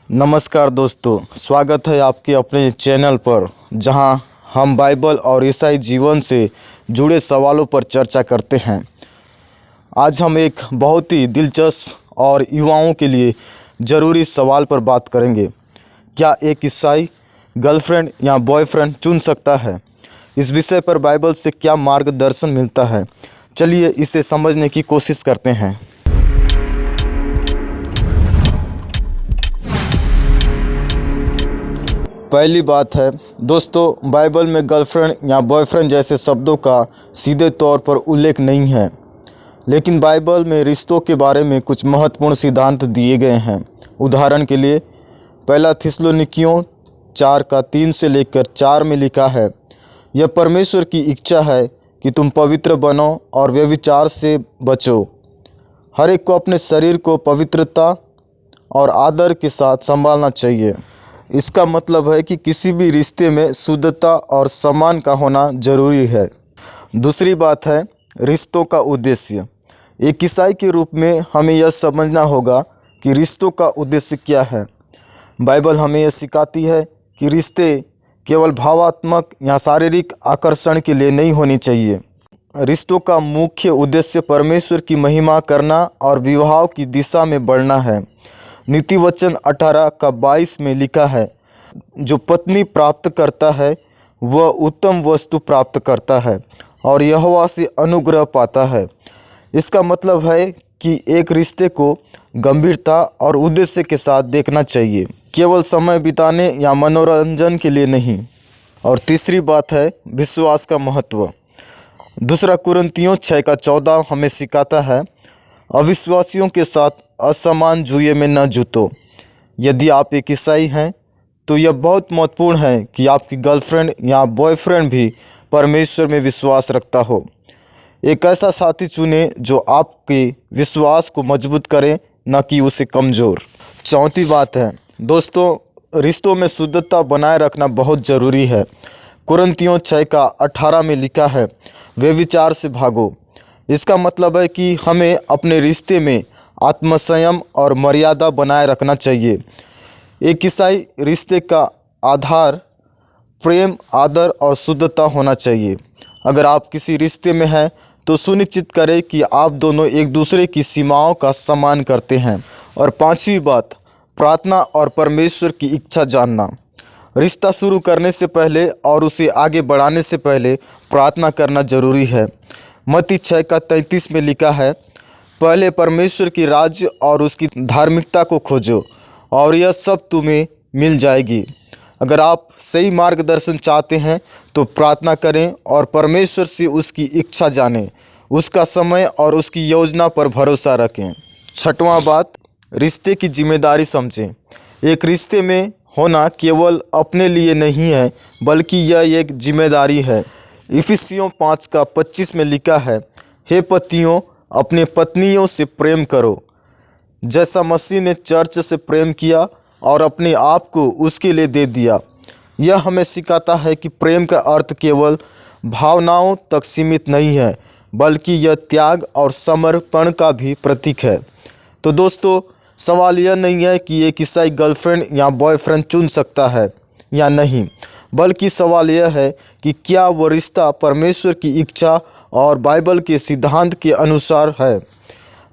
नमस्कार दोस्तों, स्वागत है आपके अपने चैनल पर जहां हम बाइबल और ईसाई जीवन से जुड़े सवालों पर चर्चा करते हैं। आज हम एक बहुत ही दिलचस्प और युवाओं के लिए ज़रूरी सवाल पर बात करेंगे। क्या एक ईसाई गर्लफ्रेंड या बॉयफ्रेंड चुन सकता है? इस विषय पर बाइबल से क्या मार्गदर्शन मिलता है? चलिए इसे समझने की कोशिश करते हैं। पहली बात है दोस्तों, बाइबल में गर्लफ्रेंड या बॉयफ्रेंड जैसे शब्दों का सीधे तौर पर उल्लेख नहीं है, लेकिन बाइबल में रिश्तों के बारे में कुछ महत्वपूर्ण सिद्धांत दिए गए हैं। उदाहरण के लिए पहला थिस्सलुनीकियों 4:3 से लेकर 4 में लिखा है, यह परमेश्वर की इच्छा है कि तुम पवित्र बनो और व्यभिचार से बचो। हर एक को अपने शरीर को पवित्रता और आदर के साथ संभालना चाहिए। इसका मतलब है कि किसी भी रिश्ते में शुद्धता और सम्मान का होना जरूरी है। दूसरी बात है रिश्तों का उद्देश्य। एक ईसाई के रूप में हमें यह समझना होगा कि रिश्तों का उद्देश्य क्या है। बाइबल हमें यह सिखाती है कि रिश्ते केवल भावात्मक या शारीरिक आकर्षण के लिए नहीं होनी चाहिए। रिश्तों का मुख्य उद्देश्य परमेश्वर की महिमा करना और विवाह की दिशा में बढ़ना है। नीतिवचन 18:22 में लिखा है, जो पत्नी प्राप्त करता है वह उत्तम वस्तु प्राप्त करता है और यहोवा से अनुग्रह पाता है। इसका मतलब है कि एक रिश्ते को गंभीरता और उद्देश्य के साथ देखना चाहिए, केवल समय बिताने या मनोरंजन के लिए नहीं। और तीसरी बात है विश्वास का महत्व। दूसरा कुरिन्थियों 6:14 हमें सिखाता है, अविश्वासियों के साथ असमान जुए में न जुटो। यदि आप एक ईसाई हैं तो यह बहुत महत्वपूर्ण है कि आपकी गर्लफ्रेंड या बॉयफ्रेंड भी परमेश्वर में विश्वास रखता हो। एक ऐसा साथी चुनें जो आपके विश्वास को मजबूत करे, न कि उसे कमज़ोर। चौथी बात है दोस्तों, रिश्तों में शुद्धता बनाए रखना बहुत ज़रूरी है। कुरिन्थियों 6:18 में लिखा है, व्यभिचार से भागो। इसका मतलब है कि हमें अपने रिश्ते में आत्मसंयम और मर्यादा बनाए रखना चाहिए। एक ईसाई रिश्ते का आधार प्रेम, आदर और शुद्धता होना चाहिए। अगर आप किसी रिश्ते में हैं तो सुनिश्चित करें कि आप दोनों एक दूसरे की सीमाओं का सम्मान करते हैं। और पांचवी बात, प्रार्थना और परमेश्वर की इच्छा जानना। रिश्ता शुरू करने से पहले और उसे आगे बढ़ाने से पहले प्रार्थना करना जरूरी है। मत्ती 6:33 में लिखा है, पहले परमेश्वर की राज्य और उसकी धार्मिकता को खोजो और यह सब तुम्हें मिल जाएगी। अगर आप सही मार्गदर्शन चाहते हैं तो प्रार्थना करें और परमेश्वर से उसकी इच्छा जानें, उसका समय और उसकी योजना पर भरोसा रखें। छठवां बात, रिश्ते की जिम्मेदारी समझें। एक रिश्ते में होना केवल अपने लिए नहीं है, बल्कि यह एक जिम्मेदारी है। इफिसियों 5:25 में लिखा है, हे पतियों अपने पत्नियों से प्रेम करो, जैसा मसीह ने चर्च से प्रेम किया और अपने आप को उसके लिए दे दिया। यह हमें सिखाता है कि प्रेम का अर्थ केवल भावनाओं तक सीमित नहीं है, बल्कि यह त्याग और समर्पण का भी प्रतीक है। तो दोस्तों, सवाल यह नहीं है कि एक ईसाई गर्लफ्रेंड या बॉयफ्रेंड चुन सकता है या नहीं, बल्कि सवाल यह है कि क्या वह रिश्ता परमेश्वर की इच्छा और बाइबल के सिद्धांत के अनुसार है।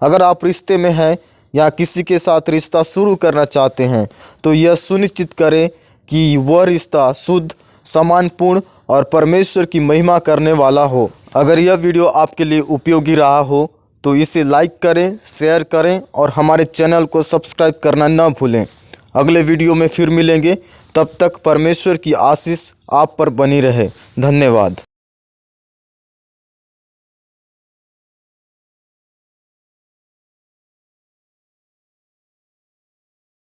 अगर आप रिश्ते में हैं या किसी के साथ रिश्ता शुरू करना चाहते हैं तो यह सुनिश्चित करें कि वह रिश्ता शुद्ध, सम्मानपूर्ण और परमेश्वर की महिमा करने वाला हो। अगर यह वीडियो आपके लिए उपयोगी रहा हो तो इसे लाइक करें, शेयर करें और हमारे चैनल को सब्सक्राइब करना न भूलें। अगले वीडियो में फिर मिलेंगे, तब तक परमेश्वर की आशीष आप पर बनी रहे। धन्यवाद।